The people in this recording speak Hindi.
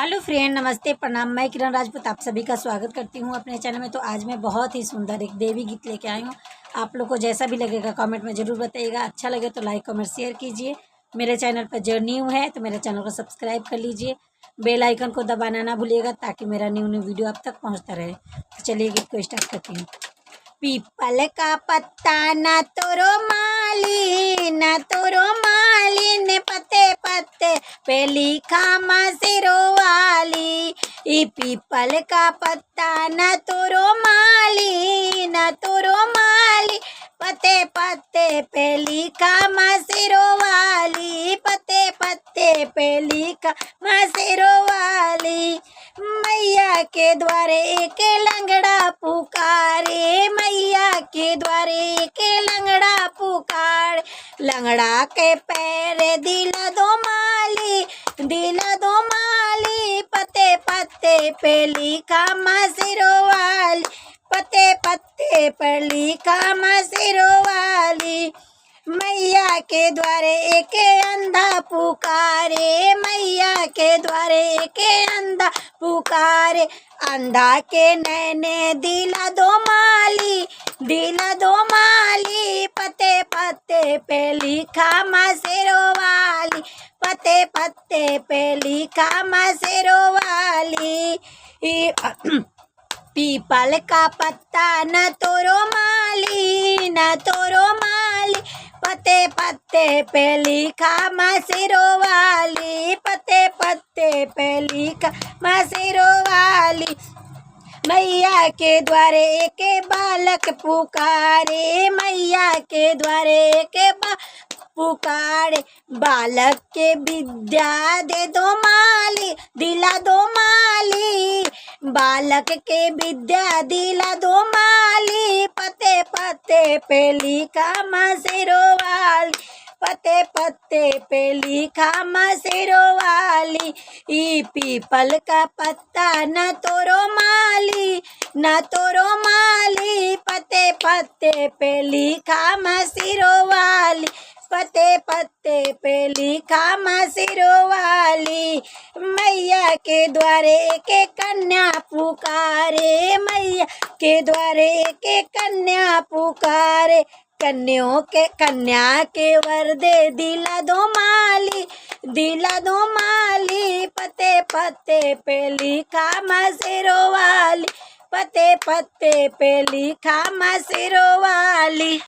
हेलो फ्रेंड, नमस्ते, प्रणाम। मैं किरण राजपूत आप सभी का स्वागत करती हूँ अपने चैनल में। तो आज मैं बहुत ही सुंदर एक देवी गीत लेके आई हूँ। आप लोग को जैसा भी लगेगा कमेंट में ज़रूर बताइएगा। अच्छा लगे तो लाइक कमेंट शेयर कीजिए। मेरे चैनल पर जो न्यू है तो मेरे चैनल को सब्सक्राइब कर लीजिए। बेल आइकन को दबाना ना भूलिएगा ताकि मेरा न्यू वीडियो आप तक पहुँचता रहे। तो चलिए गीत को स्टार्ट करती हूँ। पीपल का पत्ता ना तोरो माली, ना तोरो माली ने पत्ते पत्ते पे लिखा मसिरो वाली। ई पीपल का पत्ता ना तोरो माली, ना तोरो माली, पत्ते पत्ते पे लिखा मसिरो वाली, पत्ते पत्ते पे लिखा मसिरो वाली। मैया के द्वारे एक लंगड़ा पुकारे, मैया के द्वारे एक लंगड़ा पुकार। लंगड़ा के पैर दिला दो माली, दिला दो माली, पत्ते पत्ते पे लिखा मसिरो वाली, पत्ते पत्ते पर लिखा मसिरो वाली। मैया के द्वारे एक अंधा पुकारे, मैया के द्वारे एक अंधा पुकारे। अंधा के नैने दिला दो माली, दिला दो माली, पत्ते पत्ते पे लिखा मसिरो वाली, पत्ते पत्ते पे लिखा मसिरो वाली। पीपल का पत्ता न तोरो माली, न तोरो माली, पत्ते पत्ते पे लिखा मसिरो वाली, पत्ते पत्ते पे लिखा मसिरो वाली। मैया के द्वारे एक बालक पुकारे, मैया के द्वारे एक पुकारे। बालक के विद्या दे दो माली, दिला दो माली, बालक के विद्या दिला दो माली, पत्ते पत्ते पे लिखा मसिरो वाली, पत्ते पत्ते पे लिखा मसिरो वाली। ई पीपल का पत्ता न तोरो माली, न तोरो माली, पत्ते पत्ते पे लिखा मसिरो वाली, पत्ते पत्ते पे लिखा मसिरो वाली। मैया के द्वारे के कन्या पुकारे, मैया के द्वारे के कन्या पुकारे। कन्या के वर दे दिला दो माली, दिला दो माली, पत्ते पत्ते पे लिखा मसिरो वाली, पत्ते पत्ते पे लिखा मसिरो वाली।